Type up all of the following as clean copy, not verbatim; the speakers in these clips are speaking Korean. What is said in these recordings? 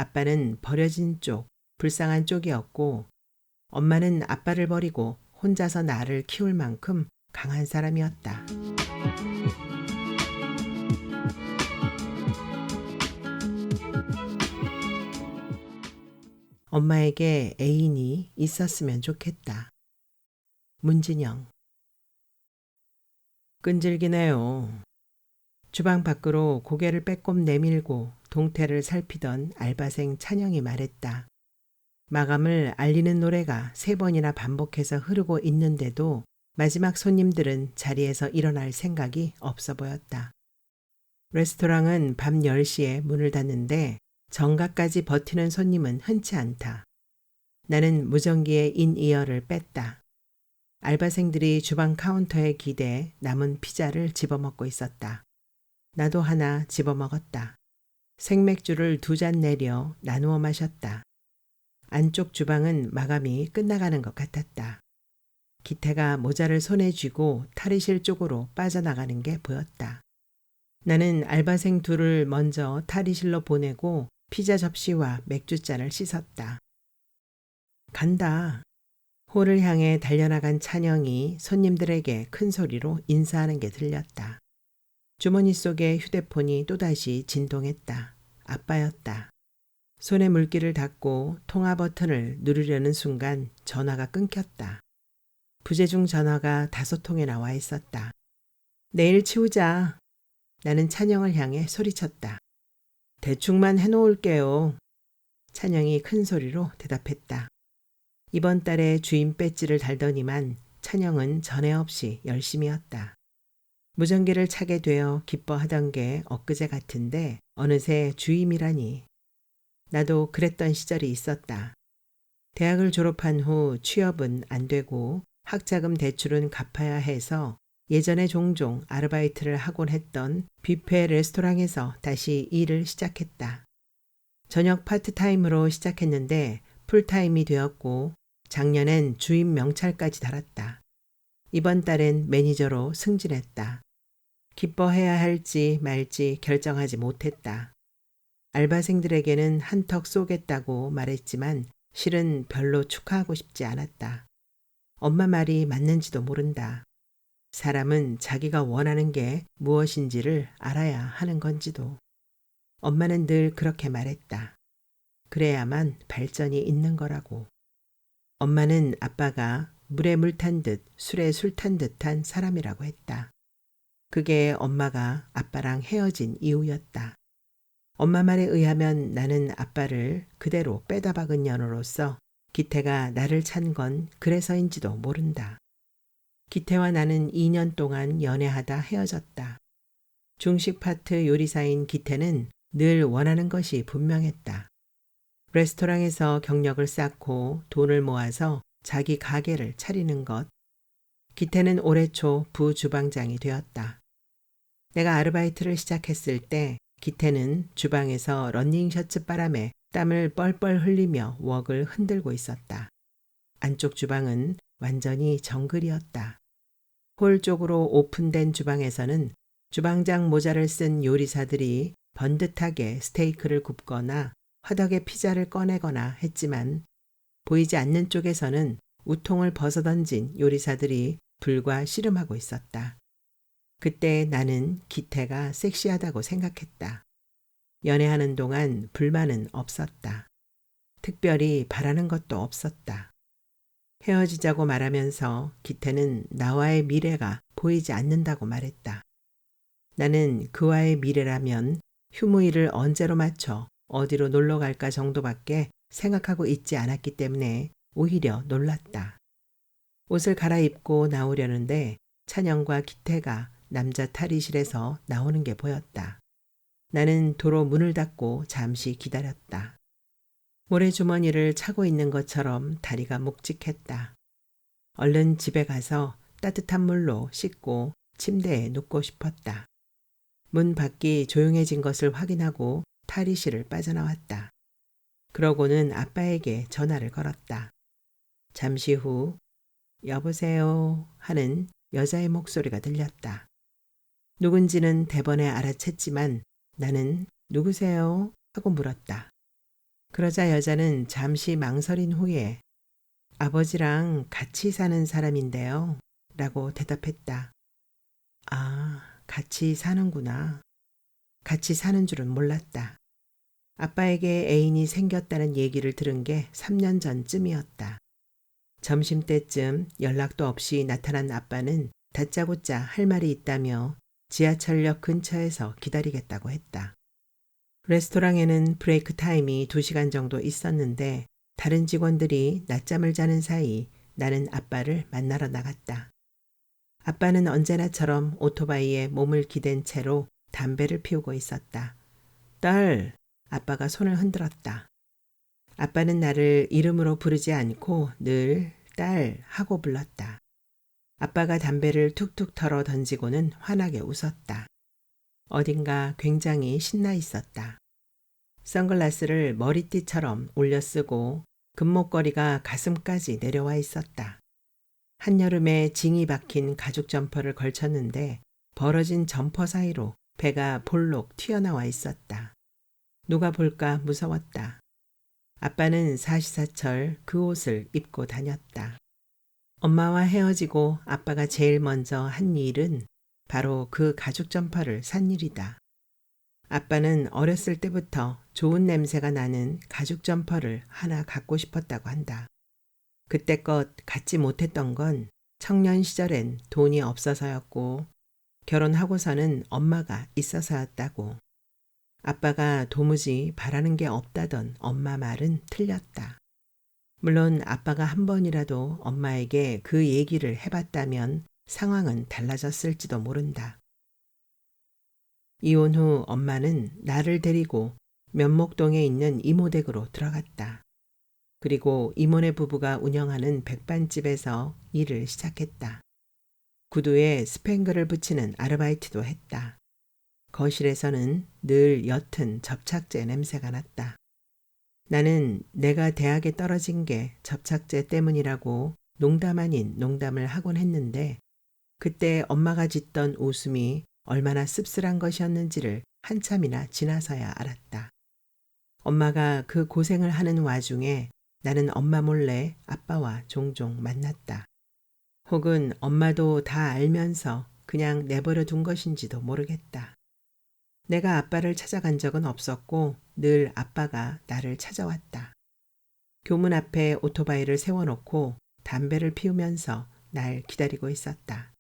아빠는 버려진 쪽, 불쌍한 쪽이었고 엄마는 아빠를 버리고 혼자서 나를 키울 만큼 강한 사람이었다. 엄마에게 애인이 있었으면 좋겠다. 문진영. 끈질기네요. 주방 밖으로 고개를 빼꼼 내밀고 동태를 살피던 알바생 찬영이 말했다. 마감을 알리는 노래가 3번이나 반복해서 흐르고 있는데도 마지막 손님들은 자리에서 일어날 생각이 없어 보였다. 레스토랑은 밤 10시에 문을 닫는데 정각까지 버티는 손님은 흔치 않다. 나는 무전기에 인이어를 뺐다. 알바생들이 주방 카운터에 기대 남은 피자를 집어먹고 있었다. 나도 하나 집어먹었다. 생맥주를 2잔 내려 나누어 마셨다. 안쪽 주방은 마감이 끝나가는 것 같았다. 기태가 모자를 손에 쥐고 탈의실 쪽으로 빠져나가는 게 보였다. 나는 알바생 2를 먼저 탈의실로 보내고 피자 접시와 맥주잔을 씻었다. 간다. 홀을 향해 달려나간 찬영이 손님들에게 큰 소리로 인사하는 게 들렸다. 주머니 속에 휴대폰이 또다시 진동했다. 아빠였다. 손에 물기를 닦고 통화 버튼을 누르려는 순간 전화가 끊겼다. 부재중 전화가 5통에 와 있었다. 내일 치우자. 나는 찬영을 향해 소리쳤다. 대충만 해놓을게요. 찬영이 큰 소리로 대답했다. 이번 달에 주인 배지를 달더니만 찬영은 전에 없이 열심이었다. 무전기를 차게 되어 기뻐하던 게 엊그제 같은데 어느새 주임이라니. 나도 그랬던 시절이 있었다. 대학을 졸업한 후 취업은 안 되고 학자금 대출은 갚아야 해서 예전에 종종 아르바이트를 하곤 했던 뷔페 레스토랑에서 다시 일을 시작했다. 저녁 파트타임으로 시작했는데 풀타임이 되었고 작년엔 주임 명찰까지 달았다. 이번 달엔 매니저로 승진했다. 기뻐해야 할지 말지 결정하지 못했다. 알바생들에게는 한턱 쏘겠다고 말했지만 실은 별로 축하하고 싶지 않았다. 엄마 말이 맞는지도 모른다. 사람은 자기가 원하는 게 무엇인지를 알아야 하는 건지도. 엄마는 늘 그렇게 말했다. 그래야만 발전이 있는 거라고. 엄마는 아빠가 물에 물 탄 듯 술에 술 탄 듯한 사람이라고 했다. 그게 엄마가 아빠랑 헤어진 이유였다. 엄마 말에 의하면 나는 아빠를 그대로 빼다 박은 년으로서 기태가 나를 찬 건 그래서인지도 모른다. 기태와 나는 2년 동안 연애하다 헤어졌다. 중식 파트 요리사인 기태는 늘 원하는 것이 분명했다. 레스토랑에서 경력을 쌓고 돈을 모아서 자기 가게를 차리는 것. 기태는 올해 초 부주방장이 되었다. 내가 아르바이트를 시작했을 때 기태는 주방에서 러닝 셔츠 바람에 땀을 뻘뻘 흘리며 웍을 흔들고 있었다. 안쪽 주방은 완전히 정글이었다. 홀 쪽으로 오픈된 주방에서는 주방장 모자를 쓴 요리사들이 번듯하게 스테이크를 굽거나 화덕에 피자를 꺼내거나 했지만 보이지 않는 쪽에서는 우통을 벗어던진 요리사들이 불과 씨름하고 있었다. 그때 나는 기태가 섹시하다고 생각했다. 연애하는 동안 불만은 없었다. 특별히 바라는 것도 없었다. 헤어지자고 말하면서 기태는 나와의 미래가 보이지 않는다고 말했다. 나는 그와의 미래라면 휴무일을 언제로 맞춰 어디로 놀러 갈까 정도밖에 생각하고 있지 않았기 때문에 오히려 놀랐다. 옷을 갈아입고 나오려는데 찬영과 기태가 남자 탈의실에서 나오는 게 보였다. 나는 도로 문을 닫고 잠시 기다렸다. 모래주머니를 차고 있는 것처럼 다리가 묵직했다. 얼른 집에 가서 따뜻한 물로 씻고 침대에 눕고 싶었다. 문 밖이 조용해진 것을 확인하고 탈의실을 빠져나왔다. 그러고는 아빠에게 전화를 걸었다. 잠시 후 여보세요 하는 여자의 목소리가 들렸다. 누군지는 대번에 알아챘지만 나는 누구세요? 하고 물었다. 그러자 여자는 잠시 망설인 후에 아버지랑 같이 사는 사람인데요. 라고 대답했다. 아, 같이 사는구나. 같이 사는 줄은 몰랐다. 아빠에게 애인이 생겼다는 얘기를 들은 게 3년 전쯤이었다. 점심때쯤 연락도 없이 나타난 아빠는 다짜고짜 할 말이 있다며 지하철역 근처에서 기다리겠다고 했다. 레스토랑에는 브레이크 타임이 2시간 정도 있었는데 다른 직원들이 낮잠을 자는 사이 나는 아빠를 만나러 나갔다. 아빠는 언제나처럼 오토바이에 몸을 기댄 채로 담배를 피우고 있었다. 딸, 아빠가 손을 흔들었다. 아빠는 나를 이름으로 부르지 않고 늘 딸 하고 불렀다. 아빠가 담배를 툭툭 털어 던지고는 환하게 웃었다. 어딘가 굉장히 신나 있었다. 선글라스를 머리띠처럼 올려 쓰고 금목걸이가 가슴까지 내려와 있었다. 한여름에 징이 박힌 가죽 점퍼를 걸쳤는데 벌어진 점퍼 사이로 배가 볼록 튀어나와 있었다. 누가 볼까 무서웠다. 아빠는 사시사철 그 옷을 입고 다녔다. 엄마와 헤어지고 아빠가 제일 먼저 한 일은 바로 그 가죽 점퍼를 산 일이다. 아빠는 어렸을 때부터 좋은 냄새가 나는 가죽 점퍼를 하나 갖고 싶었다고 한다. 그때껏 갖지 못했던 건 청년 시절엔 돈이 없어서였고 결혼하고서는 엄마가 있어서였다고. 아빠가 도무지 바라는 게 없다던 엄마 말은 틀렸다. 물론 아빠가 한 번이라도 엄마에게 그 얘기를 해봤다면 상황은 달라졌을지도 모른다. 이혼 후 엄마는 나를 데리고 면목동에 있는 이모댁으로 들어갔다. 그리고 이모네 부부가 운영하는 백반집에서 일을 시작했다. 구두에 스팽글을 붙이는 아르바이트도 했다. 거실에서는 늘 옅은 접착제 냄새가 났다. 나는 내가 대학에 떨어진 게 접착제 때문이라고 농담 아닌 농담을 하곤 했는데 그때 엄마가 짓던 웃음이 얼마나 씁쓸한 것이었는지를 한참이나 지나서야 알았다. 엄마가 그 고생을 하는 와중에 나는 엄마 몰래 아빠와 종종 만났다. 혹은 엄마도 다 알면서 그냥 내버려 둔 것인지도 모르겠다. 내가 아빠를 찾아간 적은 없었고 늘 아빠가 나를 찾아왔다. 교문 앞에 오토바이를 세워놓고 담배를 피우면서 날 기다리고 있었다.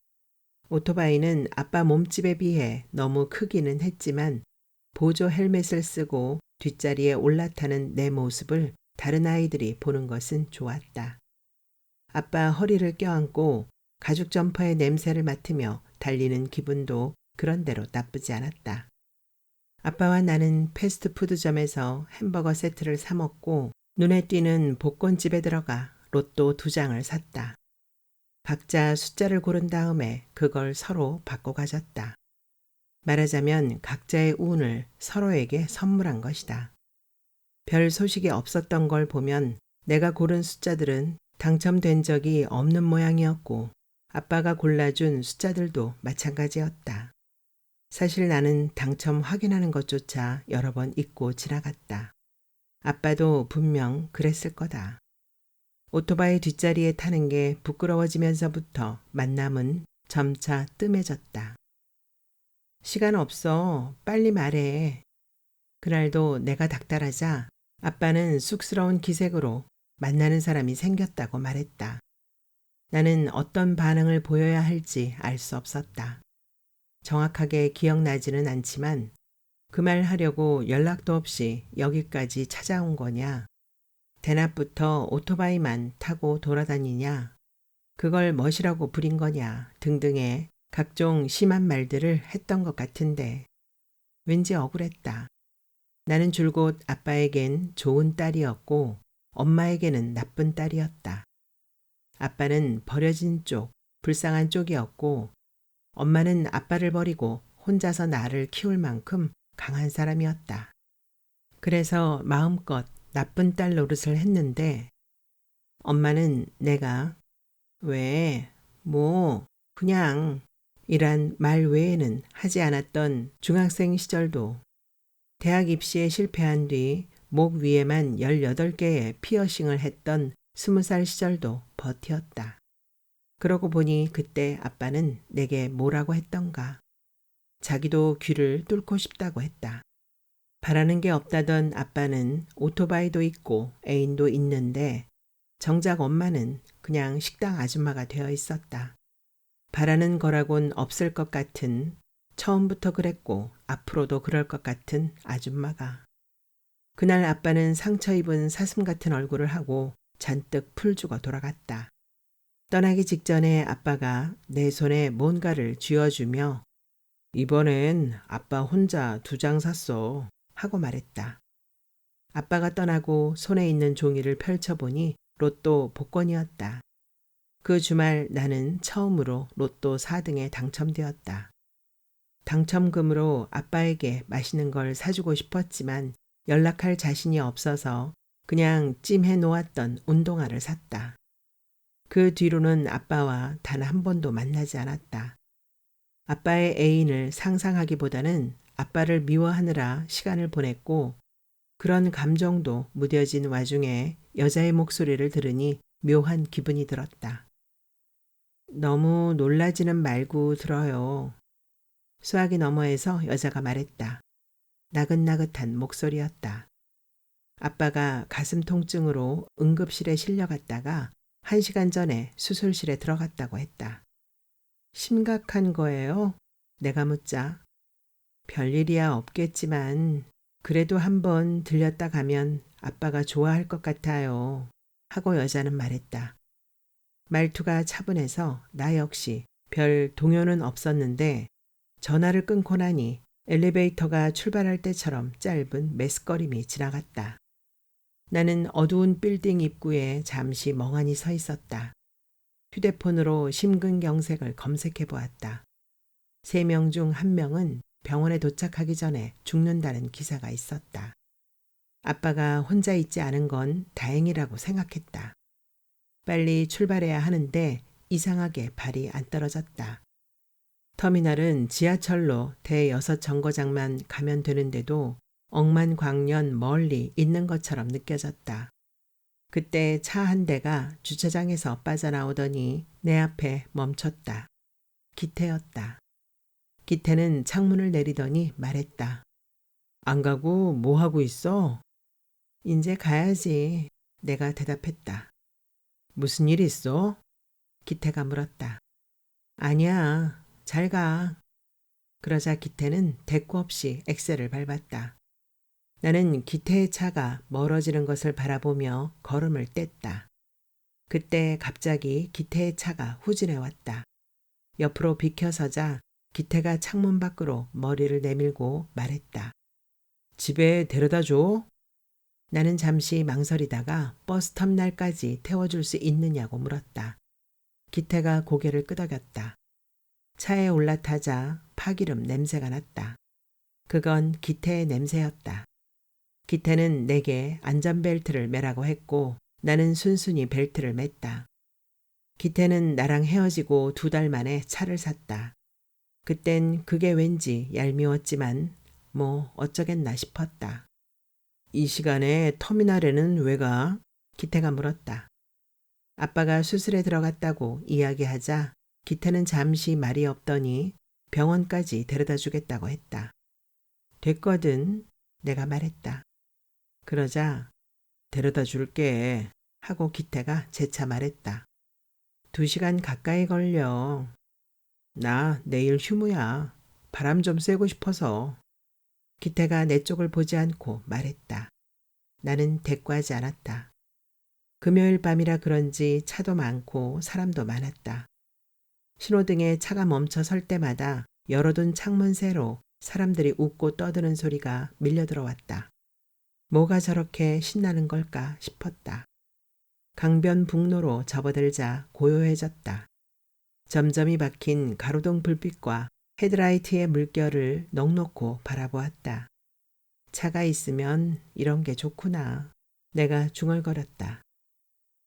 오토바이는 아빠 몸집에 비해 너무 크기는 했지만 보조 헬멧을 쓰고 뒷자리에 올라타는 내 모습을 다른 아이들이 보는 것은 좋았다. 아빠 허리를 껴안고 가죽 점퍼의 냄새를 맡으며 달리는 기분도 그런대로 나쁘지 않았다. 아빠와 나는 패스트푸드점에서 햄버거 세트를 사 먹고 눈에 띄는 복권집에 들어가 로또 2장을 샀다. 각자 숫자를 고른 다음에 그걸 서로 바꿔 가졌다. 말하자면 각자의 운을 서로에게 선물한 것이다. 별 소식이 없었던 걸 보면 내가 고른 숫자들은 당첨된 적이 없는 모양이었고 아빠가 골라준 숫자들도 마찬가지였다. 사실 나는 당첨 확인하는 것조차 여러 번 잊고 지나갔다. 아빠도 분명 그랬을 거다. 오토바이 뒷자리에 타는 게 부끄러워지면서부터 만남은 점차 뜸해졌다. 시간 없어. 빨리 말해. 그날도 내가 닥달하자 아빠는 쑥스러운 기색으로 만나는 사람이 생겼다고 말했다. 나는 어떤 반응을 보여야 할지 알 수 없었다. 정확하게 기억나지는 않지만 그 말 하려고 연락도 없이 여기까지 찾아온 거냐? 대낮부터 오토바이만 타고 돌아다니냐? 그걸 멋이라고 부린 거냐? 등등의 각종 심한 말들을 했던 것 같은데 왠지 억울했다. 나는 줄곧 아빠에겐 좋은 딸이었고 엄마에게는 나쁜 딸이었다. 아빠는 버려진 쪽, 불쌍한 쪽이었고 엄마는 아빠를 버리고 혼자서 나를 키울 만큼 강한 사람이었다. 그래서 마음껏 나쁜 딸 노릇을 했는데 엄마는 내가 왜, 뭐, 그냥 이란 말 외에는 하지 않았던 중학생 시절도 대학 입시에 실패한 뒤 목 위에만 18개의 피어싱을 했던 20살 시절도 버티었다. 그러고 보니 그때 아빠는 내게 뭐라고 했던가. 자기도 귀를 뚫고 싶다고 했다. 바라는 게 없다던 아빠는 오토바이도 있고 애인도 있는데 정작 엄마는 그냥 식당 아줌마가 되어 있었다. 바라는 거라곤 없을 것 같은, 처음부터 그랬고 앞으로도 그럴 것 같은 아줌마가. 그날 아빠는 상처 입은 사슴 같은 얼굴을 하고 잔뜩 풀죽어 돌아갔다. 떠나기 직전에 아빠가 내 손에 뭔가를 쥐어주며 이번엔 아빠 혼자 2장 샀어 하고 말했다. 아빠가 떠나고 손에 있는 종이를 펼쳐보니 로또 복권이었다. 그 주말 나는 처음으로 로또 4등에 당첨되었다. 당첨금으로 아빠에게 맛있는 걸 사주고 싶었지만 연락할 자신이 없어서 그냥 찜해 놓았던 운동화를 샀다. 그 뒤로는 아빠와 단 한 번도 만나지 않았다. 아빠의 애인을 상상하기보다는 아빠를 미워하느라 시간을 보냈고 그런 감정도 무뎌진 와중에 여자의 목소리를 들으니 묘한 기분이 들었다. 너무 놀라지는 말고 들어요. 수화기 너머에서 여자가 말했다. 나긋나긋한 목소리였다. 아빠가 가슴 통증으로 응급실에 실려갔다가 1시간 전에 수술실에 들어갔다고 했다. 심각한 거예요? 내가 묻자. 별일이야 없겠지만 그래도 한번 들렸다 가면 아빠가 좋아할 것 같아요. 하고 여자는 말했다. 말투가 차분해서 나 역시 별 동요는 없었는데 전화를 끊고 나니 엘리베이터가 출발할 때처럼 짧은 메스꺼림이 지나갔다. 나는 어두운 빌딩 입구에 잠시 멍하니 서 있었다. 휴대폰으로 심근경색을 검색해 보았다. 3명 중 1명은 병원에 도착하기 전에 죽는다는 기사가 있었다. 아빠가 혼자 있지 않은 건 다행이라고 생각했다. 빨리 출발해야 하는데 이상하게 발이 안 떨어졌다. 터미널은 지하철로 대6 정거장만 가면 되는데도 억만광년 멀리 있는 것처럼 느껴졌다. 그때 차 한 대가 주차장에서 빠져나오더니 내 앞에 멈췄다. 기태였다. 기태는 창문을 내리더니 말했다. 안 가고 뭐 하고 있어? 이제 가야지. 내가 대답했다. 무슨 일 있어? 기태가 물었다. 아니야. 잘 가. 그러자 기태는 대꾸 없이 엑셀을 밟았다. 나는 기태의 차가 멀어지는 것을 바라보며 걸음을 뗐다. 그때 갑자기 기태의 차가 후진해 왔다. 옆으로 비켜서자 기태가 창문 밖으로 머리를 내밀고 말했다. 집에 데려다 줘? 나는 잠시 망설이다가 버스 터미널까지 태워줄 수 있느냐고 물었다. 기태가 고개를 끄덕였다. 차에 올라타자 파기름 냄새가 났다. 그건 기태의 냄새였다. 기태는 내게 안전벨트를 매라고 했고 나는 순순히 벨트를 맸다. 기태는 나랑 헤어지고 2달 만에 차를 샀다. 그땐 그게 왠지 얄미웠지만 뭐 어쩌겠나 싶었다. 이 시간에 터미널에는 왜 가? 기태가 물었다. 아빠가 수술에 들어갔다고 이야기하자 기태는 잠시 말이 없더니 병원까지 데려다 주겠다고 했다. 됐거든. 내가 말했다. 그러자 데려다 줄게 하고 기태가 재차 말했다. 2시간 가까이 걸려. 나 내일 휴무야. 바람 좀 쐬고 싶어서. 기태가 내 쪽을 보지 않고 말했다. 나는 대꾸하지 않았다. 금요일 밤이라 그런지 차도 많고 사람도 많았다. 신호등에 차가 멈춰 설 때마다 열어둔 창문새로 사람들이 웃고 떠드는 소리가 밀려 들어왔다. 뭐가 저렇게 신나는 걸까 싶었다. 강변북로로 접어들자 고요해졌다. 점점이 박힌 가로등 불빛과 헤드라이트의 물결을 넋놓고 바라보았다. 차가 있으면 이런 게 좋구나. 내가 중얼거렸다.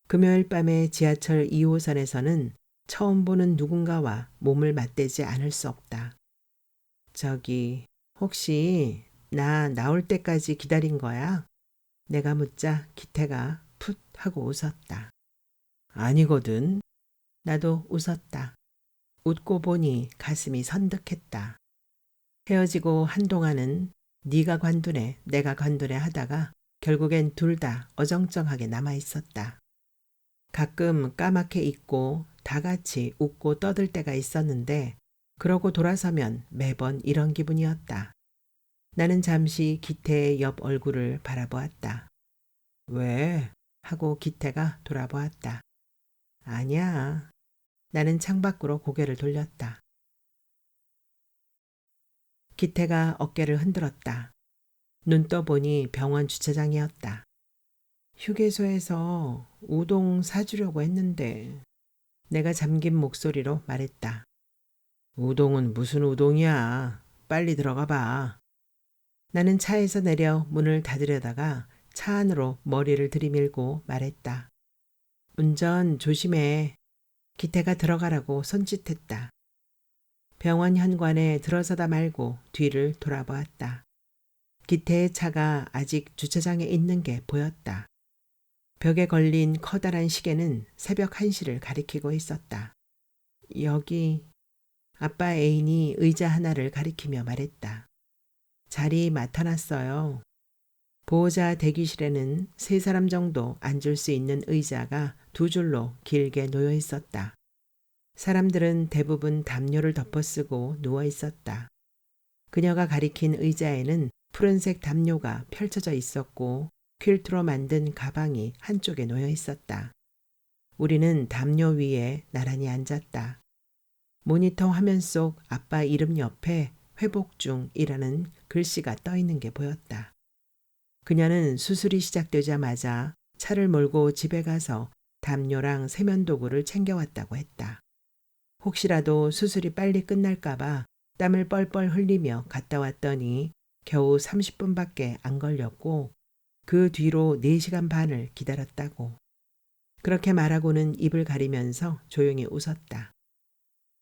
금요일 밤의 지하철 2호선에서는 처음 보는 누군가와 몸을 맞대지 않을 수 없다. 저기 혹시 나 나올 때까지 기다린 거야? 내가 묻자 기태가 풋 하고 웃었다. 아니거든. 나도 웃었다. 웃고 보니 가슴이 선득했다. 헤어지고 한동안은 네가 관두네 내가 관두네 하다가 결국엔 둘 다 어정쩡하게 남아있었다. 가끔 까맣게 잊고 다 같이 웃고 떠들 때가 있었는데 그러고 돌아서면 매번 이런 기분이었다. 나는 잠시 기태의 옆 얼굴을 바라보았다. 왜? 하고 기태가 돌아보았다. 아니야. 나는 창밖으로 고개를 돌렸다. 기태가 어깨를 흔들었다. 눈 떠보니 병원 주차장이었다. 휴게소에서 우동 사주려고 했는데 내가 잠긴 목소리로 말했다. 우동은 무슨 우동이야. 빨리 들어가 봐. 나는 차에서 내려 문을 닫으려다가 차 안으로 머리를 들이밀고 말했다. 운전 조심해. 기태가 들어가라고 손짓했다. 병원 현관에 들어서다 말고 뒤를 돌아보았다. 기태의 차가 아직 주차장에 있는 게 보였다. 벽에 걸린 커다란 시계는 새벽 1시를 가리키고 있었다. 여기 아빠 애인이 의자 하나를 가리키며 말했다. 자리 맡아놨어요. 보호자 대기실에는 3사람 정도 앉을 수 있는 의자가 2줄로 길게 놓여 있었다. 사람들은 대부분 담요를 덮어쓰고 누워 있었다. 그녀가 가리킨 의자에는 푸른색 담요가 펼쳐져 있었고 퀼트로 만든 가방이 한쪽에 놓여 있었다. 우리는 담요 위에 나란히 앉았다. 모니터 화면 속 아빠 이름 옆에 회복 중이라는 글씨가 떠 있는 게 보였다. 그녀는 수술이 시작되자마자 차를 몰고 집에 가서 담요랑 세면도구를 챙겨왔다고 했다. 혹시라도 수술이 빨리 끝날까봐 땀을 뻘뻘 흘리며 갔다 왔더니 겨우 30분밖에 안 걸렸고 그 뒤로 4시간 반을 기다렸다고. 그렇게 말하고는 입을 가리면서 조용히 웃었다.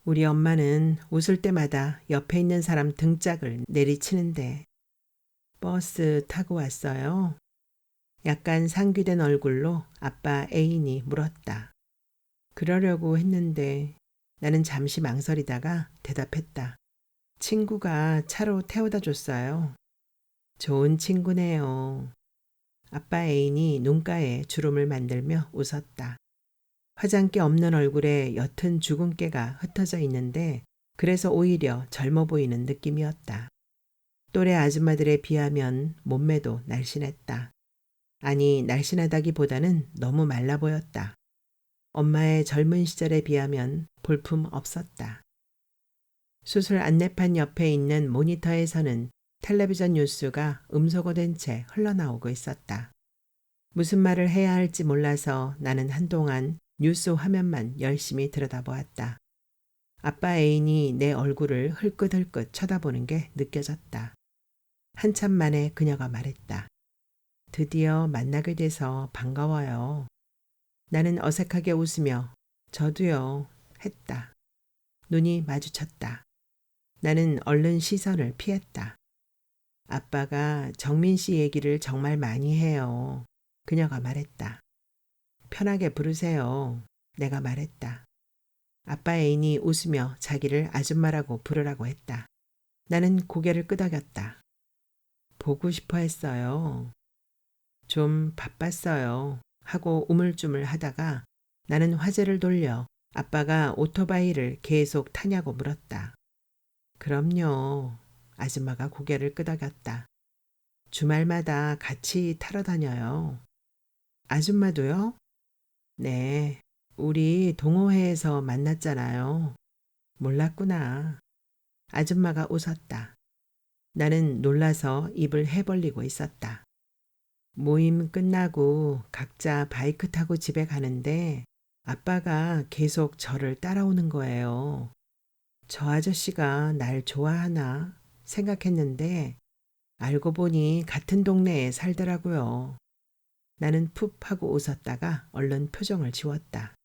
우리 엄마는 웃을 때마다 옆에 있는 사람 등짝을 내리치는데 버스 타고 왔어요? 약간 상기된 얼굴로 아빠 애인이 물었다. 그러려고 했는데 나는 잠시 망설이다가 대답했다. 친구가 차로 태워다 줬어요. 좋은 친구네요. 아빠 애인이 눈가에 주름을 만들며 웃었다. 화장기 없는 얼굴에 옅은 주근깨가 흩어져 있는데 그래서 오히려 젊어 보이는 느낌이었다. 또래 아줌마들에 비하면 몸매도 날씬했다. 아니, 날씬하다기보다는 너무 말라 보였다. 엄마의 젊은 시절에 비하면 볼품 없었다. 수술 안내판 옆에 있는 모니터에서는 텔레비전 뉴스가 음소거된 채 흘러나오고 있었다. 무슨 말을 해야 할지 몰라서 나는 한동안 뉴스 화면만 열심히 들여다보았다. 아빠 애인이 내 얼굴을 흘끗흘끗 쳐다보는 게 느껴졌다. 한참 만에 그녀가 말했다. 드디어 만나게 돼서 반가워요. 나는 어색하게 웃으며 저도요 했다. 눈이 마주쳤다. 나는 얼른 시선을 피했다. 아빠가 정민 씨 얘기를 정말 많이 해요. 그녀가 말했다. 편하게 부르세요. 내가 말했다. 아빠 애인이 웃으며 자기를 아줌마라고 부르라고 했다. 나는 고개를 끄덕였다. 보고 싶어 했어요. 좀 바빴어요. 하고 우물쭈물 하다가 나는 화제를 돌려 아빠가 오토바이를 계속 타냐고 물었다. 그럼요. 아줌마가 고개를 끄덕였다. 주말마다 같이 타러 다녀요. 아줌마도요? 네, 우리 동호회에서 만났잖아요. 몰랐구나. 아줌마가 웃었다. 나는 놀라서 입을 해벌리고 있었다. 모임 끝나고 각자 바이크 타고 집에 가는데 아빠가 계속 저를 따라오는 거예요. 저 아저씨가 날 좋아하나 생각했는데 알고 보니 같은 동네에 살더라고요. 나는 푹 하고 웃었다가 얼른 표정을 지웠다.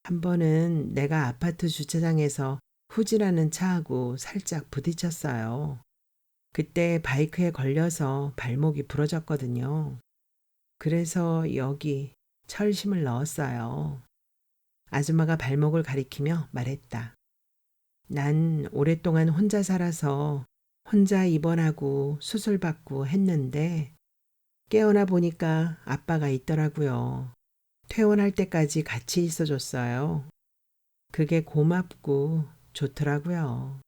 한 번은 내가 아파트 주차장에서 후진하는 차하고 살짝 부딪혔어요. 그때 바이크에 걸려서 발목이 부러졌거든요. 그래서 여기 철심을 넣었어요. 아줌마가 발목을 가리키며 말했다. 난 오랫동안 혼자 살아서 혼자 입원하고 수술받고 했는데 깨어나 보니까 아빠가 있더라고요. 퇴원할 때까지 같이 있어줬어요. 그게 고맙고 좋더라고요.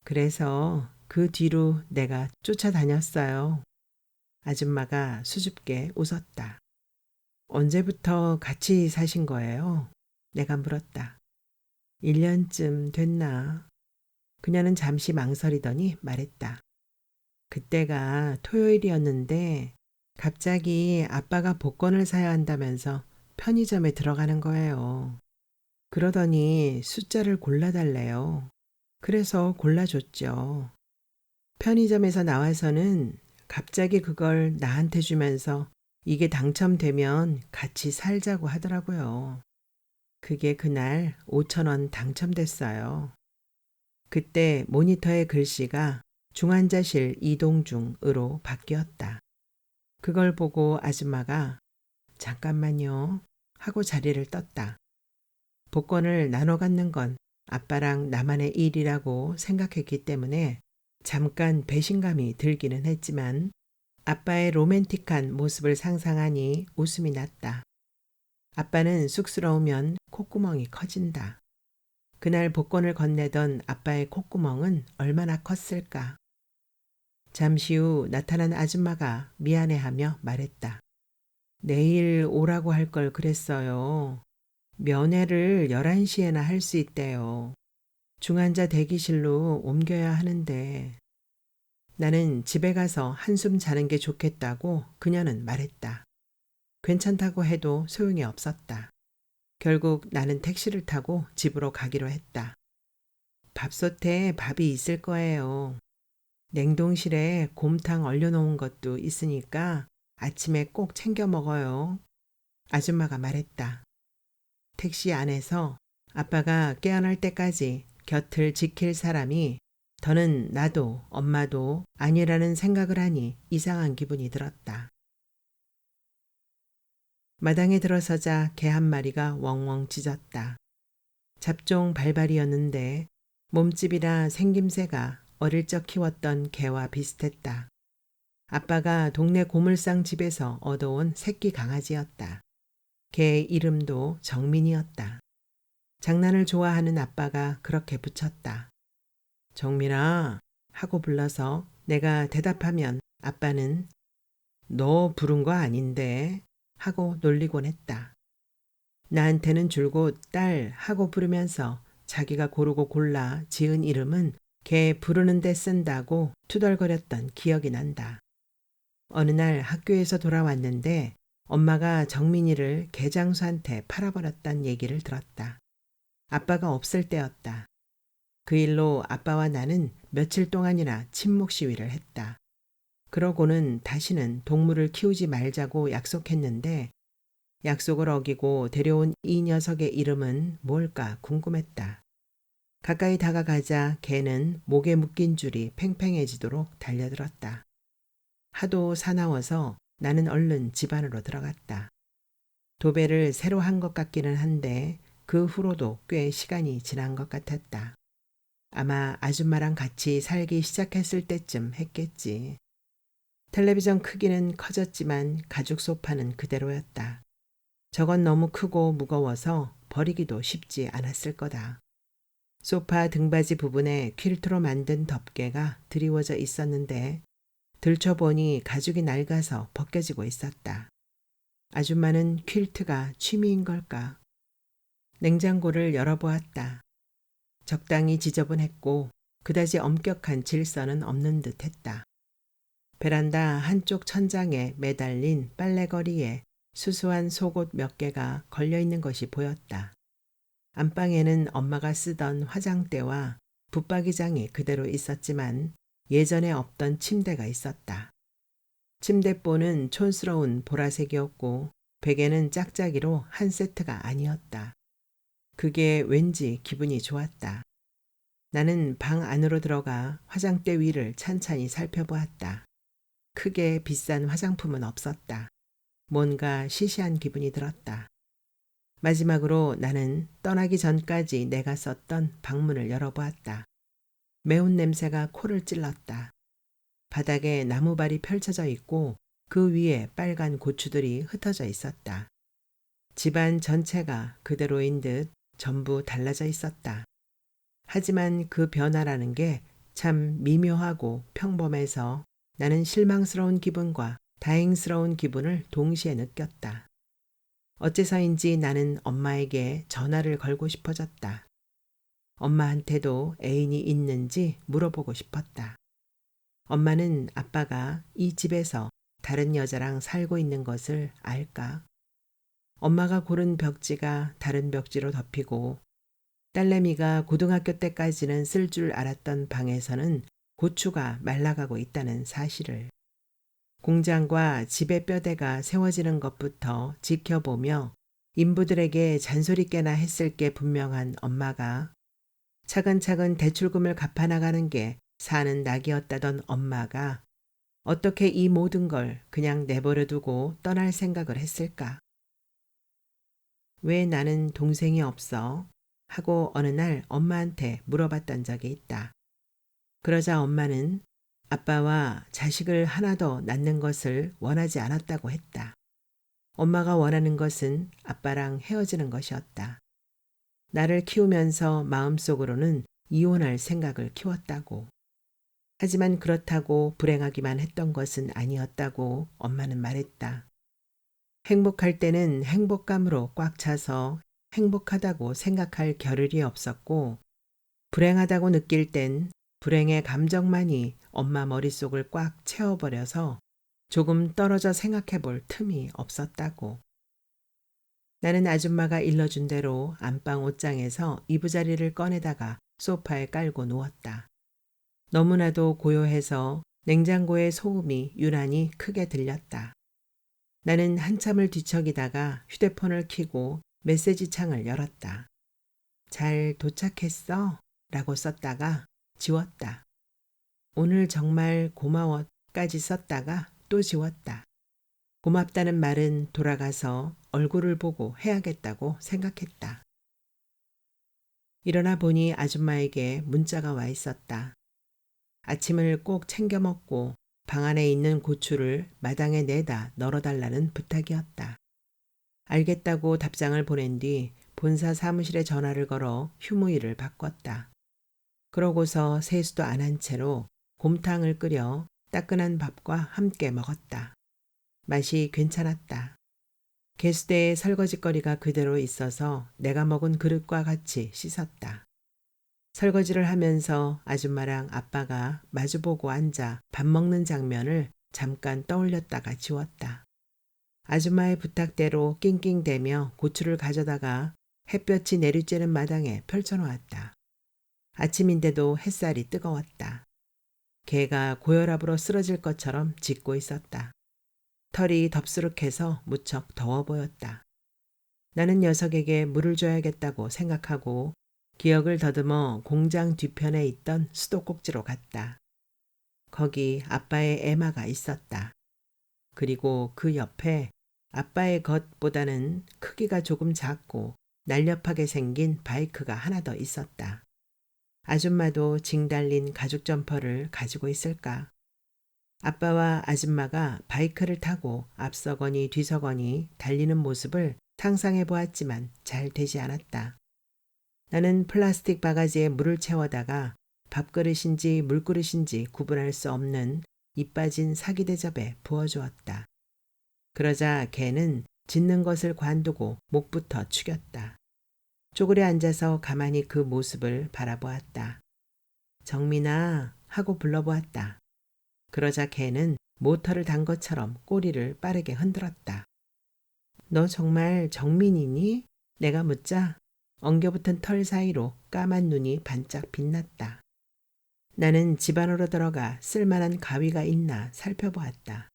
그래서 그 뒤로 내가 쫓아다녔어요. 아줌마가 수줍게 웃었다. 언제부터 같이 사신 거예요? 내가 물었다. 1년쯤 됐나? 그녀는 잠시 망설이더니 말했다. 그때가 토요일이었는데 갑자기 아빠가 복권을 사야 한다면서 편의점에 들어가는 거예요. 그러더니 숫자를 골라달래요. 그래서 골라줬죠. 편의점에서 나와서는 갑자기 그걸 나한테 주면서 이게 당첨되면 같이 살자고 하더라고요. 그게 그날 5,000원 당첨됐어요. 그때 모니터의 글씨가 중환자실 이동 중으로 바뀌었다. 그걸 보고 아줌마가 잠깐만요 하고 자리를 떴다. 복권을 나눠 갖는 건 아빠랑 나만의 일이라고 생각했기 때문에 잠깐 배신감이 들기는 했지만 아빠의 로맨틱한 모습을 상상하니 웃음이 났다. 아빠는 쑥스러우면 콧구멍이 커진다. 그날 복권을 건네던 아빠의 콧구멍은 얼마나 컸을까. 잠시 후 나타난 아줌마가 미안해하며 말했다. 내일 오라고 할 걸 그랬어요. 면회를 11시에나 할 수 있대요. 중환자 대기실로 옮겨야 하는데. 나는 집에 가서 한숨 자는 게 좋겠다고 그녀는 말했다. 괜찮다고 해도 소용이 없었다. 결국 나는 택시를 타고 집으로 가기로 했다. 밥솥에 밥이 있을 거예요. 냉동실에 곰탕 얼려놓은 것도 있으니까 아침에 꼭 챙겨 먹어요. 아줌마가 말했다. 택시 안에서 아빠가 깨어날 때까지 곁을 지킬 사람이 더는 나도 엄마도 아니라는 생각을 하니 이상한 기분이 들었다. 마당에 들어서자 개 한 마리가 웡웡 짖었다. 잡종 발발이었는데 몸집이나 생김새가 어릴 적 키웠던 개와 비슷했다. 아빠가 동네 고물상 집에서 얻어온 새끼 강아지였다. 개 이름도 정민이었다. 장난을 좋아하는 아빠가 그렇게 붙였다. 정민아 하고 불러서 내가 대답하면 아빠는 너 부른 거 아닌데 하고 놀리곤 했다. 나한테는 줄곧 딸 하고 부르면서 자기가 고르고 골라 지은 이름은 개 부르는 데 쓴다고 투덜거렸던 기억이 난다. 어느 날 학교에서 돌아왔는데 엄마가 정민이를 개장수한테 팔아버렸단 얘기를 들었다. 아빠가 없을 때였다. 그 일로 아빠와 나는 며칠 동안이나 침묵 시위를 했다. 그러고는 다시는 동물을 키우지 말자고 약속했는데 약속을 어기고 데려온 이 녀석의 이름은 뭘까 궁금했다. 가까이 다가가자 개는 목에 묶인 줄이 팽팽해지도록 달려들었다. 하도 사나워서 나는 얼른 집 안으로 들어갔다. 도배를 새로 한 것 같기는 한데 그 후로도 꽤 시간이 지난 것 같았다. 아마 아줌마랑 같이 살기 시작했을 때쯤 했겠지. 텔레비전 크기는 커졌지만 가죽 소파는 그대로였다. 저건 너무 크고 무거워서 버리기도 쉽지 않았을 거다. 소파 등받이 부분에 퀼트로 만든 덮개가 드리워져 있었는데 들춰보니 가죽이 낡아서 벗겨지고 있었다. 아줌마는 퀼트가 취미인 걸까? 냉장고를 열어보았다. 적당히 지저분했고 그다지 엄격한 질서는 없는 듯했다. 베란다 한쪽 천장에 매달린 빨래거리에 수수한 속옷 몇 개가 걸려있는 것이 보였다. 안방에는 엄마가 쓰던 화장대와 붙박이장이 그대로 있었지만 예전에 없던 침대가 있었다. 침대보는 촌스러운 보라색이었고 베개는 짝짝이로 한 세트가 아니었다. 그게 왠지 기분이 좋았다. 나는 방 안으로 들어가 화장대 위를 찬찬히 살펴보았다. 크게 비싼 화장품은 없었다. 뭔가 시시한 기분이 들었다. 마지막으로 나는 떠나기 전까지 내가 썼던 방문을 열어보았다. 매운 냄새가 코를 찔렀다. 바닥에 나무발이 펼쳐져 있고 그 위에 빨간 고추들이 흩어져 있었다. 집안 전체가 그대로인 듯 전부 달라져 있었다. 하지만 그 변화라는 게 참 미묘하고 평범해서 나는 실망스러운 기분과 다행스러운 기분을 동시에 느꼈다. 어째서인지 나는 엄마에게 전화를 걸고 싶어졌다. 엄마한테도 애인이 있는지 물어보고 싶었다. 엄마는 아빠가 이 집에서 다른 여자랑 살고 있는 것을 알까? 엄마가 고른 벽지가 다른 벽지로 덮이고 딸내미가 고등학교 때까지는 쓸 줄 알았던 방에서는 고추가 말라가고 있다는 사실을, 공장과 집의 뼈대가 세워지는 것부터 지켜보며 인부들에게 잔소리깨나 했을 게 분명한 엄마가 차근차근 대출금을 갚아나가는 게 사는 낙이었다던 엄마가 어떻게 이 모든 걸 그냥 내버려 두고 떠날 생각을 했을까? 왜 나는 동생이 없어? 하고 어느 날 엄마한테 물어봤던 적이 있다. 그러자 엄마는 아빠와 자식을 하나 더 낳는 것을 원하지 않았다고 했다. 엄마가 원하는 것은 아빠랑 헤어지는 것이었다. 나를 키우면서 마음속으로는 이혼할 생각을 키웠다고. 하지만 그렇다고 불행하기만 했던 것은 아니었다고 엄마는 말했다. 행복할 때는 행복감으로 꽉 차서 행복하다고 생각할 겨를이 없었고, 불행하다고 느낄 땐 불행의 감정만이 엄마 머릿속을 꽉 채워버려서 조금 떨어져 생각해 볼 틈이 없었다고. 나는 아줌마가 일러준 대로 안방 옷장에서 이부자리를 꺼내다가 소파에 깔고 누웠다. 너무나도 고요해서 냉장고의 소음이 유난히 크게 들렸다. 나는 한참을 뒤척이다가 휴대폰을 켜고 메시지 창을 열었다. 잘 도착했어? 라고 썼다가 지웠다. 오늘 정말 고마워까지 썼다가 또 지웠다. 고맙다는 말은 돌아가서 얼굴을 보고 해야겠다고 생각했다. 일어나 보니 아줌마에게 문자가 와 있었다. 아침을 꼭 챙겨 먹고 방 안에 있는 고추를 마당에 내다 널어달라는 부탁이었다. 알겠다고 답장을 보낸 뒤 본사 사무실에 전화를 걸어 휴무일을 바꿨다. 그러고서 세수도 안 한 채로 곰탕을 끓여 따끈한 밥과 함께 먹었다. 맛이 괜찮았다. 개수대에 설거지거리가 그대로 있어서 내가 먹은 그릇과 같이 씻었다. 설거지를 하면서 아줌마랑 아빠가 마주보고 앉아 밥 먹는 장면을 잠깐 떠올렸다가 지웠다. 아줌마의 부탁대로 낑낑대며 고추를 가져다가 햇볕이 내리쬐는 마당에 펼쳐놓았다. 아침인데도 햇살이 뜨거웠다. 개가 고혈압으로 쓰러질 것처럼 짖고 있었다. 털이 덥수룩해서 무척 더워 보였다. 나는 녀석에게 물을 줘야겠다고 생각하고 기억을 더듬어 공장 뒤편에 있던 수도꼭지로 갔다. 거기 아빠의 에마가 있었다. 그리고 그 옆에 아빠의 것보다는 크기가 조금 작고 날렵하게 생긴 바이크가 하나 더 있었다. 아줌마도 징 달린 가죽 점퍼를 가지고 있을까? 아빠와 아줌마가 바이크를 타고 앞서거니 뒤서거니 달리는 모습을 상상해 보았지만 잘 되지 않았다. 나는 플라스틱 바가지에 물을 채워다가 밥그릇인지 물그릇인지 구분할 수 없는 이 빠진 사기 대접에 부어주었다. 그러자 개는 짖는 것을 관두고 목부터 축였다. 쪼그려 앉아서 가만히 그 모습을 바라보았다. 정민아 하고 불러보았다. 그러자 개는 모터를 단 것처럼 꼬리를 빠르게 흔들었다. 너 정말 정민이니? 내가 묻자 엉겨붙은 털 사이로 까만 눈이 반짝 빛났다. 나는 집 안으로 들어가 쓸만한 가위가 있나 살펴보았다.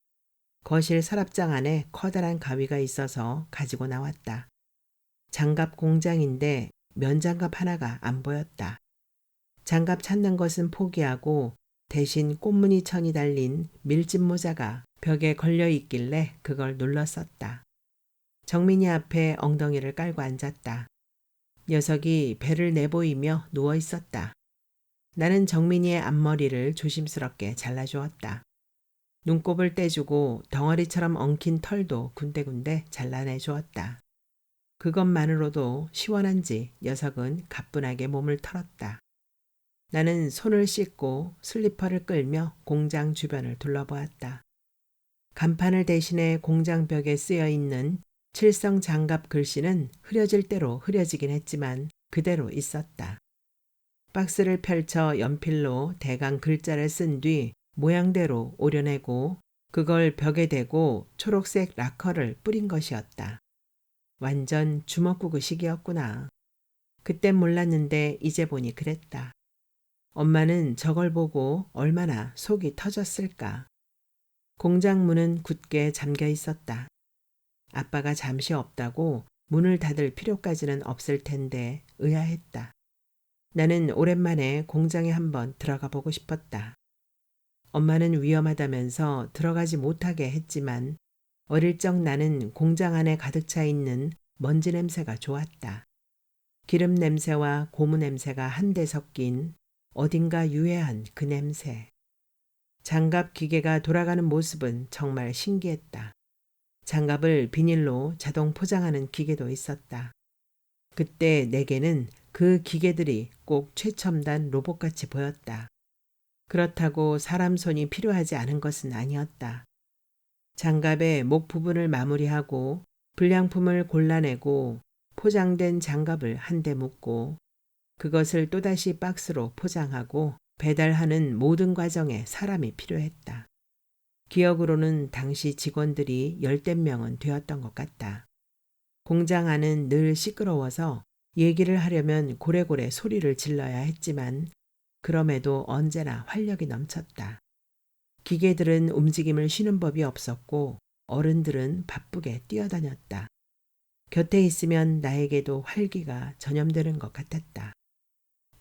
거실 서랍장 안에 커다란 가위가 있어서 가지고 나왔다. 장갑 공장인데 면장갑 하나가 안 보였다. 장갑 찾는 것은 포기하고 대신 꽃무늬 천이 달린 밀짚 모자가 벽에 걸려 있길래 그걸 눌렀었다. 정민이 앞에 엉덩이를 깔고 앉았다. 녀석이 배를 내보이며 누워 있었다. 나는 정민이의 앞머리를 조심스럽게 잘라주었다. 눈곱을 떼주고 덩어리처럼 엉킨 털도 군데군데 잘라내주었다. 그것만으로도 시원한지 녀석은 가뿐하게 몸을 털었다. 나는 손을 씻고 슬리퍼를 끌며 공장 주변을 둘러보았다. 간판을 대신해 공장벽에 쓰여 있는 칠성 장갑 글씨는 흐려질 대로 흐려지긴 했지만 그대로 있었다. 박스를 펼쳐 연필로 대강 글자를 쓴 뒤 모양대로 오려내고 그걸 벽에 대고 초록색 라커를 뿌린 것이었다. 완전 주먹구구식이었구나. 그땐 몰랐는데 이제 보니 그랬다. 엄마는 저걸 보고 얼마나 속이 터졌을까. 공장 문은 굳게 잠겨 있었다. 아빠가 잠시 없다고 문을 닫을 필요까지는 없을 텐데 의아했다. 나는 오랜만에 공장에 한번 들어가 보고 싶었다. 엄마는 위험하다면서 들어가지 못하게 했지만 어릴 적 나는 공장 안에 가득 차 있는 먼지 냄새가 좋았다. 기름 냄새와 고무 냄새가 한데 섞인 어딘가 유해한 그 냄새. 장갑 기계가 돌아가는 모습은 정말 신기했다. 장갑을 비닐로 자동 포장하는 기계도 있었다. 그때 내게는 그 기계들이 꼭 최첨단 로봇같이 보였다. 그렇다고 사람 손이 필요하지 않은 것은 아니었다. 장갑의 목 부분을 마무리하고 불량품을 골라내고 포장된 장갑을 한데 묶고 그것을 또다시 박스로 포장하고 배달하는 모든 과정에 사람이 필요했다. 기억으로는 당시 직원들이 10대 명은 되었던 것 같다. 공장 안은 늘 시끄러워서 얘기를 하려면 고래고래 소리를 질러야 했지만 그럼에도 언제나 활력이 넘쳤다. 기계들은 움직임을 쉬는 법이 없었고 어른들은 바쁘게 뛰어다녔다. 곁에 있으면 나에게도 활기가 전염되는 것 같았다.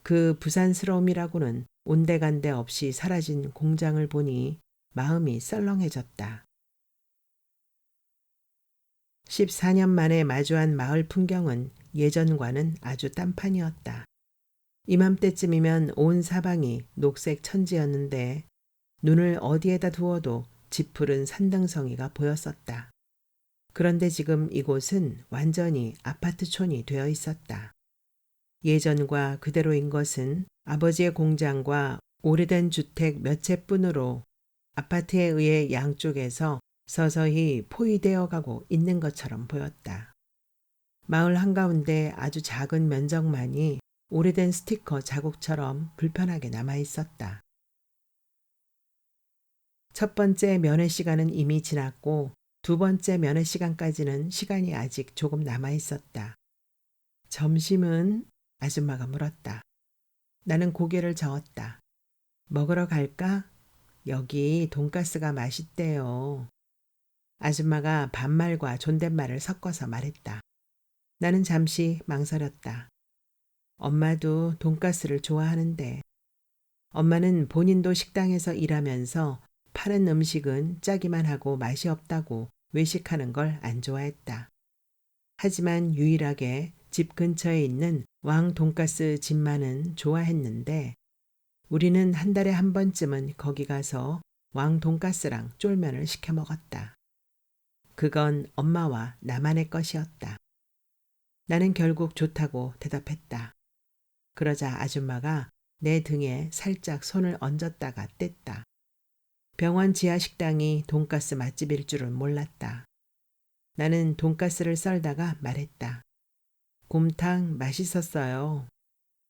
그 부산스러움이라고는 온데간데 없이 사라진 공장을 보니 마음이 썰렁해졌다. 14년 만에 마주한 마을 풍경은 예전과는 아주 딴판이었다. 이맘때쯤이면 온 사방이 녹색 천지였는데 눈을 어디에다 두어도 짙푸른 산등성이가 보였었다. 그런데 지금 이곳은 완전히 아파트촌이 되어 있었다. 예전과 그대로인 것은 아버지의 공장과 오래된 주택 몇 채뿐으로 아파트에 의해 양쪽에서 서서히 포위되어 가고 있는 것처럼 보였다. 마을 한가운데 아주 작은 면적만이 오래된 스티커 자국처럼 불편하게 남아 있었다. 첫 번째 면회 시간은 이미 지났고 두 번째 면회 시간까지는 시간이 아직 조금 남아 있었다. 점심은? 아줌마가 물었다. 나는 고개를 저었다. 먹으러 갈까? 여기 돈가스가 맛있대요. 아줌마가 반말과 존댓말을 섞어서 말했다. 나는 잠시 망설였다. 엄마도 돈가스를 좋아하는데. 엄마는 본인도 식당에서 일하면서 파는 음식은 짜기만 하고 맛이 없다고 외식하는 걸 안 좋아했다. 하지만 유일하게 집 근처에 있는 왕 돈가스 집만은 좋아했는데 우리는 한 달에 한 번쯤은 거기 가서 왕 돈가스랑 쫄면을 시켜 먹었다. 그건 엄마와 나만의 것이었다. 나는 결국 좋다고 대답했다. 그러자 아줌마가 내 등에 살짝 손을 얹었다가 뗐다. 병원 지하 식당이 돈가스 맛집일 줄은 몰랐다. 나는 돈가스를 썰다가 말했다. 곰탕 맛있었어요.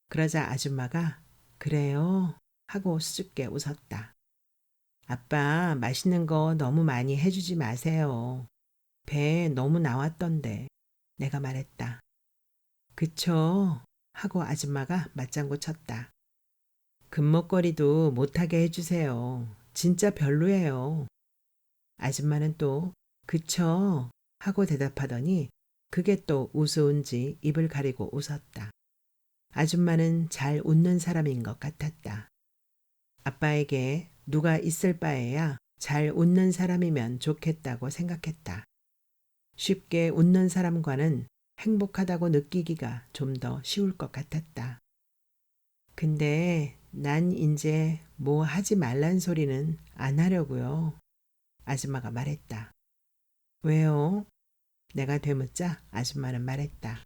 그러자 아줌마가 그래요? 하고 수줍게 웃었다. 아빠 맛있는 거 너무 많이 해주지 마세요. 배에 너무 나왔던데. 내가 말했다. 그쵸? 하고 아줌마가 맞장구 쳤다. 금목걸이도 못하게 해주세요. 진짜 별로예요. 아줌마는 또 그쵸? 하고 대답하더니 그게 또 우스운지 입을 가리고 웃었다. 아줌마는 잘 웃는 사람인 것 같았다. 아빠에게 누가 있을 바에야 잘 웃는 사람이면 좋겠다고 생각했다. 쉽게 웃는 사람과는 행복하다고 느끼기가 좀 더 쉬울 것 같았다. 근데 난 이제 뭐 하지 말란 소리는 안 하려고요. 아줌마가 말했다. 왜요? 내가 되묻자 아줌마는 말했다.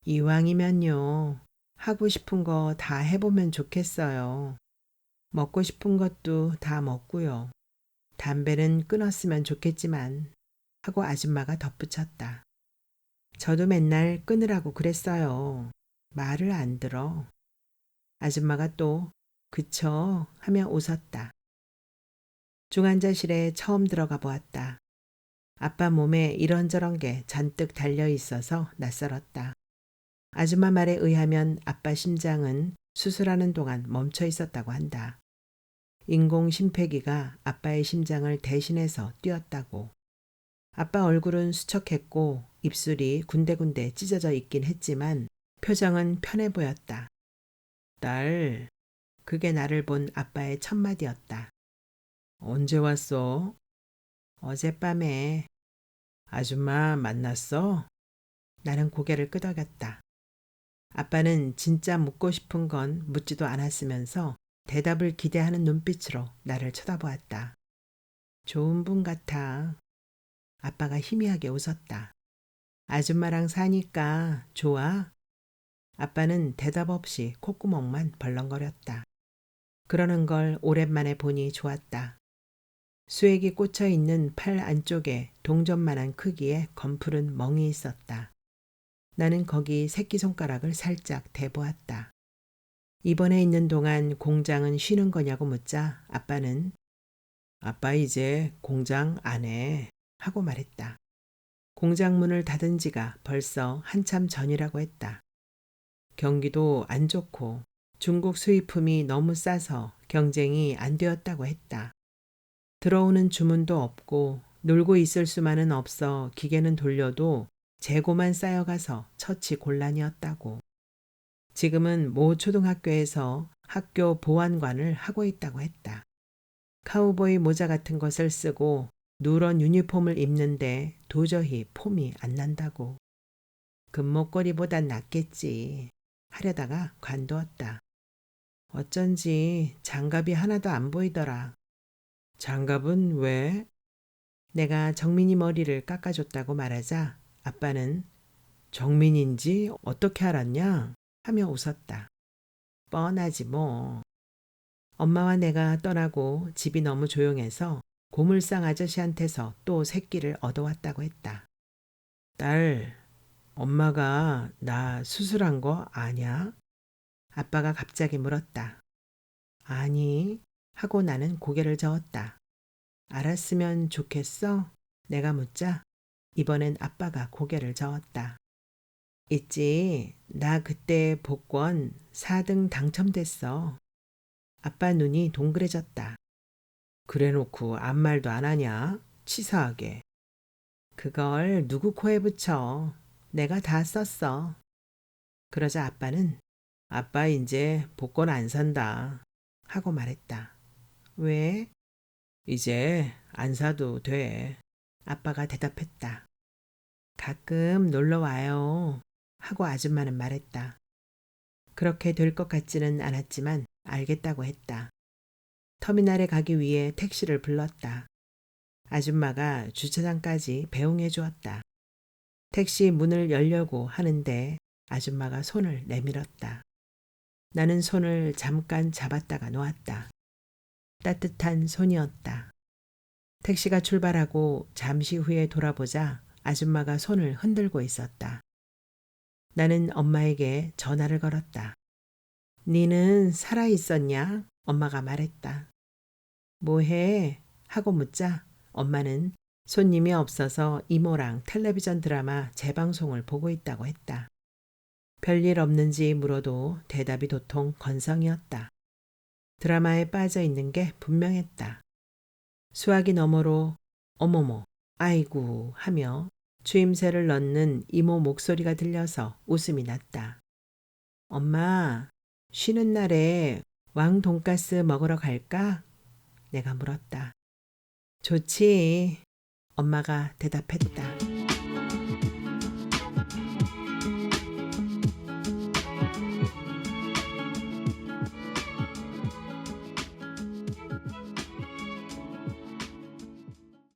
이왕이면요. 하고 싶은 거 다 해보면 좋겠어요. 먹고 싶은 것도 다 먹고요. 담배는 끊었으면 좋겠지만 하고 아줌마가 덧붙였다. 저도 맨날 끊으라고 그랬어요. 말을 안 들어. 아줌마가 또 그쵸 하며 웃었다. 중환자실에 처음 들어가 보았다. 아빠 몸에 이런저런 게 잔뜩 달려 있어서 낯설었다. 아줌마 말에 의하면 아빠 심장은 수술하는 동안 멈춰 있었다고 한다. 인공 심폐기가 아빠의 심장을 대신해서 뛰었다고. 아빠 얼굴은 수척했고 입술이 군데군데 찢어져 있긴 했지만 표정은 편해 보였다. 딸, 그게 나를 본 아빠의 첫마디였다. 언제 왔어? 어젯밤에. 아줌마 만났어? 나는 고개를 끄덕였다. 아빠는 진짜 묻고 싶은 건 묻지도 않았으면서 대답을 기대하는 눈빛으로 나를 쳐다보았다. 좋은 분 같아. 아빠가 희미하게 웃었다. 아줌마랑 사니까 좋아? 아빠는 대답 없이 콧구멍만 벌렁거렸다. 그러는 걸 오랜만에 보니 좋았다. 수액이 꽂혀 있는 팔 안쪽에 동전만한 크기의 검푸른 멍이 있었다. 나는 거기 새끼손가락을 살짝 대보았다. 입원해 있는 동안 공장은 쉬는 거냐고 묻자 아빠는 아빠 이제 공장 안 해 하고 말했다. 공장 문을 닫은 지가 벌써 한참 전이라고 했다. 경기도 안 좋고 중국 수입품이 너무 싸서 경쟁이 안 되었다고 했다. 들어오는 주문도 없고 놀고 있을 수만은 없어 기계는 돌려도 재고만 쌓여가서 처치 곤란이었다고. 지금은 모 초등학교에서 학교 보안관을 하고 있다고 했다. 카우보이 모자 같은 것을 쓰고 누런 유니폼을 입는데 도저히 폼이 안 난다고. 금목걸이보단 낫겠지 하려다가 관두었다. 어쩐지 장갑이 하나도 안 보이더라. 장갑은 왜? 내가 정민이 머리를 깎아줬다고 말하자 아빠는 정민인지 어떻게 알았냐? 하며 웃었다. 뻔하지 뭐. 엄마와 내가 떠나고 집이 너무 조용해서 고물상 아저씨한테서 또 새끼를 얻어왔다고 했다. 딸, 엄마가 나 수술한 거 아냐? 아빠가 갑자기 물었다. 아니, 하고 나는 고개를 저었다. 알았으면 좋겠어? 내가 묻자 이번엔 아빠가 고개를 저었다. 있지, 나 그때 복권 4등 당첨됐어. 아빠 눈이 동그래졌다. 그래놓고 아무 말도 안 하냐? 치사하게. 그걸 누구 코에 붙여. 내가 다 썼어. 그러자 아빠는 아빠 이제 복권 안 산다 하고 말했다. 왜? 이제 안 사도 돼. 아빠가 대답했다. 가끔 놀러 와요 하고 아줌마는 말했다. 그렇게 될 것 같지는 않았지만 알겠다고 했다. 터미널에 가기 위해 택시를 불렀다. 아줌마가 주차장까지 배웅해 주었다. 택시 문을 열려고 하는데 아줌마가 손을 내밀었다. 나는 손을 잠깐 잡았다가 놓았다. 따뜻한 손이었다. 택시가 출발하고 잠시 후에 돌아보자 아줌마가 손을 흔들고 있었다. 나는 엄마에게 전화를 걸었다. 니는 살아있었냐? 엄마가 말했다. 뭐해? 하고 묻자 엄마는 손님이 없어서 이모랑 텔레비전 드라마 재방송을 보고 있다고 했다. 별일 없는지 물어도 대답이 도통 건성이었다. 드라마에 빠져 있는 게 분명했다. 수화기 너머로 어머머, 아이고 하며 추임새를 넣는 이모 목소리가 들려서 웃음이 났다. 엄마, 쉬는 날에 왕 돈가스 먹으러 갈까? 내가 물었다. 좋지. 엄마가 대답했다.